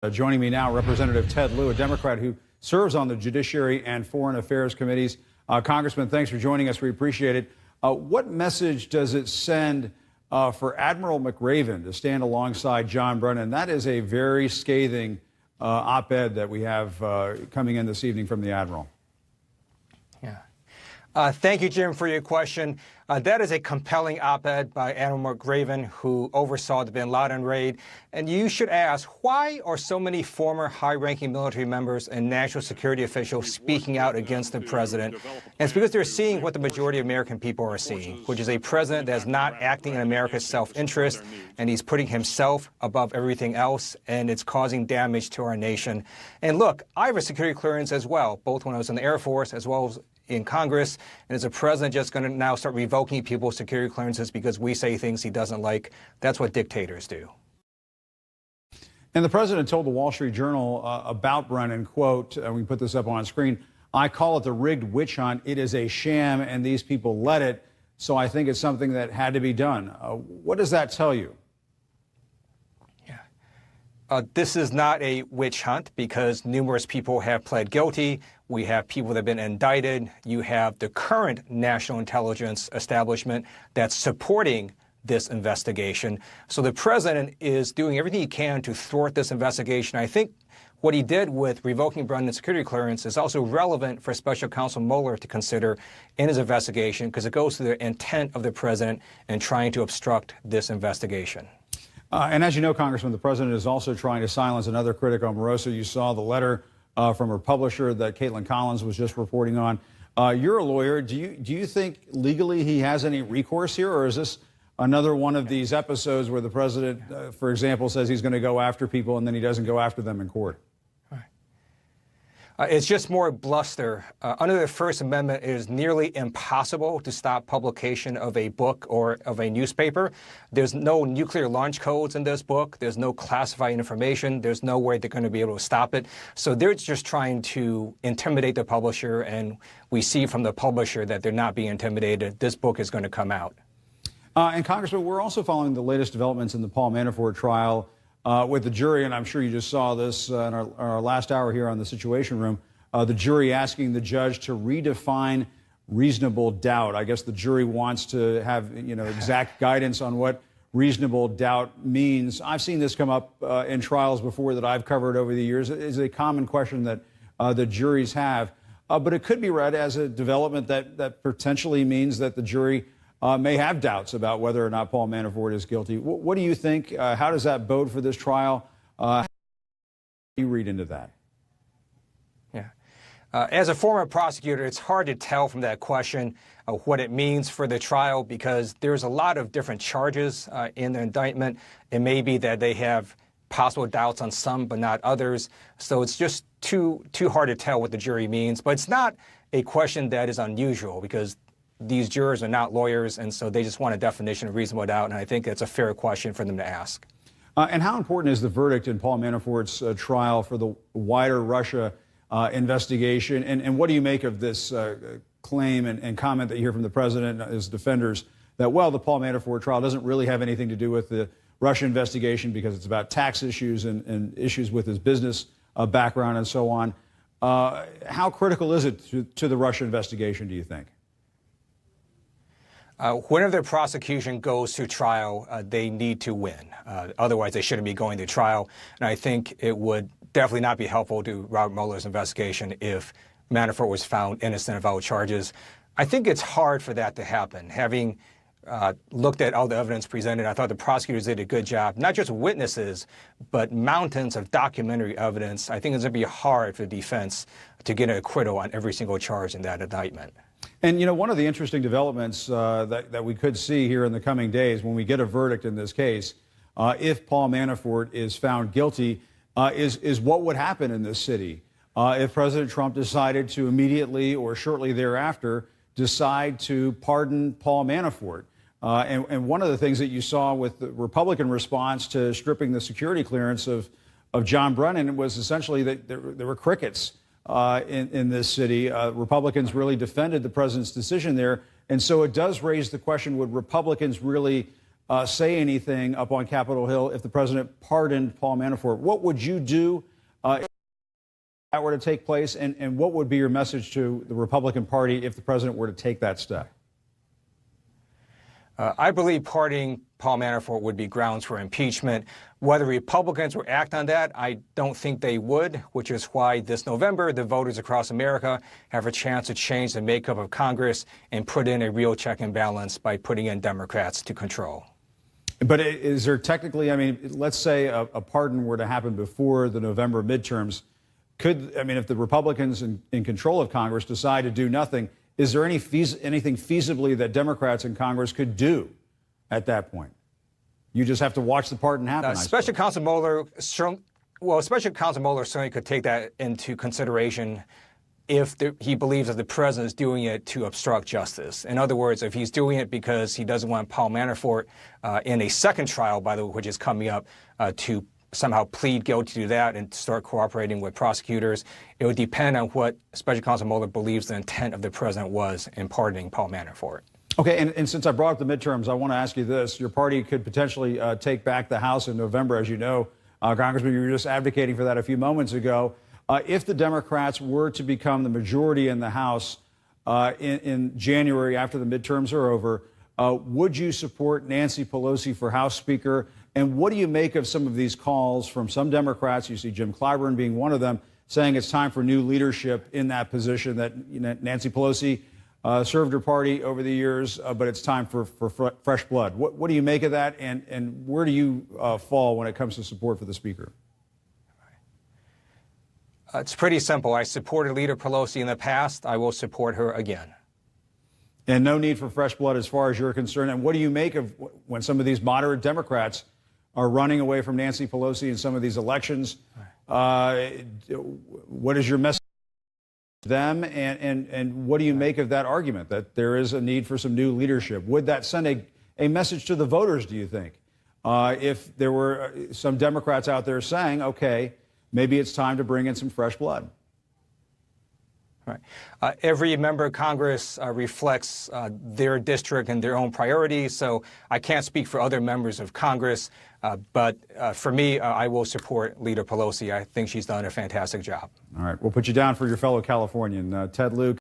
Joining me now, Representative Ted Lieu, a Democrat who serves on the Judiciary and Foreign Affairs Committees. Congressman, thanks for joining us. We appreciate it. What message does it send for Admiral McRaven to stand alongside John Brennan? That is a very scathing op-ed that we have coming in this evening from the Admiral. Yeah. Thank you, Jim, for your question. That is a compelling op-ed by Admiral McRaven, who oversaw the bin Laden raid. And you should ask, why are so many former high-ranking military members and national security officials speaking out against the president? And it's because they're seeing what the majority of American people are seeing, which is a president that is not acting in America's self-interest, and he's putting himself above everything else, and it's causing damage to our nation. And look, I have a security clearance as well, both when I was in the Air Force as well as in Congress, and is the president just going to now start revoking people's security clearances because we say things he doesn't like? That's what dictators do. And the president told the Wall Street Journal about Brennan, quote, we can put this up on screen, "I call it the rigged witch hunt. It is a sham, and these people let it. So I think it's something that had to be done." What does that tell you? This is not a witch hunt because numerous people have pled guilty. We have people that have been indicted. You have the current national intelligence establishment that's supporting this investigation. So the president is doing everything he can to thwart this investigation. I think what he did with revoking Brennan's security clearance is also relevant for Special Counsel Mueller to consider in his investigation because it goes to the intent of the president in trying to obstruct this investigation. And as you know, Congressman, the president is also trying to silence another critic, Omarosa. You saw the letter from her publisher that Caitlin Collins was just reporting on. You're a lawyer. Do you think legally he has any recourse here, or is this another one of these episodes where the president, for example, says he's going to go after people and then he doesn't go after them in court? It's just more bluster. Under the First Amendment, it is nearly impossible to stop publication of a book or of a newspaper. There's no nuclear launch codes in this book. There's no classified information. There's no way they're going to be able to stop it. So they're just trying to intimidate the publisher, and we see from the publisher that they're not being intimidated. This book is going to come out. And Congressman, we're also following the latest developments in the Paul Manafort trial. With the jury, and I'm sure you just saw this in our last hour here on the Situation Room, the jury asking the judge to redefine reasonable doubt. I guess the jury wants to have, exact guidance on what reasonable doubt means. I've seen this come up in trials before that I've covered over the years. It is a common question that the juries have, but it could be read as a development that potentially means that the jury may have doubts about whether or not Paul Manafort is guilty. What do you think? How does that bode for this trial? How do you read into that? Yeah. As a former prosecutor, it's hard to tell from that question what it means for the trial because there's a lot of different charges in the indictment. It may be that they have possible doubts on some but not others. So it's just too hard to tell what the jury means. But it's not a question that is unusual because these jurors are not lawyers, and so they just want a definition of reasonable doubt, and I think that's a fair question for them to ask. And how important is the verdict in Paul Manafort's trial for the wider Russia investigation? And what do you make of this claim and comment that you hear from the president and his defenders that, well, the Paul Manafort trial doesn't really have anything to do with the Russia investigation because it's about tax issues and issues with his business background and so on? How critical is it to the Russia investigation, do you think? Whenever the prosecution goes to trial, they need to win. Otherwise, they shouldn't be going to trial. And I think it would definitely not be helpful to Robert Mueller's investigation if Manafort was found innocent of all charges. I think it's hard for that to happen. Having looked at all the evidence presented, I thought the prosecutors did a good job, not just witnesses, but mountains of documentary evidence. I think it's going to be hard for the defense to get an acquittal on every single charge in that indictment. And, one of the interesting developments that we could see here in the coming days when we get a verdict in this case, if Paul Manafort is found guilty, is what would happen in this city if President Trump decided to immediately or shortly thereafter decide to pardon Paul Manafort. And one of the things that you saw with the Republican response to stripping the security clearance of John Brennan was essentially that there were crickets in this city. Republicans really defended the president's decision there. And so it does raise the question, would Republicans really say anything up on Capitol Hill if the president pardoned Paul Manafort. What would you do if that were to take place, and what would be your message to the Republican Party if the president were to take that step? I believe pardoning Paul Manafort would be grounds for impeachment. Whether Republicans would act on that, I don't think they would, which is why this November the voters across America have a chance to change the makeup of Congress and put in a real check and balance by putting in Democrats to control. But is there technically, I mean, let's say a pardon were to happen before the November midterms. If the Republicans in control of Congress decide to do nothing, is there anything feasibly that Democrats in Congress could do at that point? You just have to watch the pardon happen. Special Counsel Mueller certainly could take that into consideration if he believes that the president is doing it to obstruct justice. In other words, if he's doing it because he doesn't want Paul Manafort in a second trial, by the way, which is coming up, to somehow plead guilty to that and start cooperating with prosecutors, it would depend on what Special Counsel Mueller believes the intent of the president was in pardoning Paul Manafort. Okay, and since I brought up the midterms, I want to ask you this. Your party could potentially take back the House in November, as you know. Congressman, you were just advocating for that a few moments ago. If the Democrats were to become the majority in the House in January after the midterms are over, would you support Nancy Pelosi for House Speaker? And what do you make of some of these calls from some Democrats? You see Jim Clyburn being one of them, saying it's time for new leadership in that position, that Nancy Pelosi served her party over the years, but it's time for fresh blood. What do you make of that, and where do you fall when it comes to support for the Speaker? It's pretty simple. I supported Leader Pelosi in the past. I will support her again. And no need for fresh blood as far as you're concerned. And what do you make of when some of these moderate Democrats are running away from Nancy Pelosi in some of these elections? What is your message to them? And what do you make of that argument that there is a need for some new leadership? Would that send a message to the voters, do you think? If there were some Democrats out there saying, okay, maybe it's time to bring in some fresh blood. Right. Every member of Congress reflects their district and their own priorities, so I can't speak for other members of Congress, but for me, I will support Leader Pelosi. I think she's done a fantastic job. All right. We'll put you down for your fellow Californian, Ted Lieu.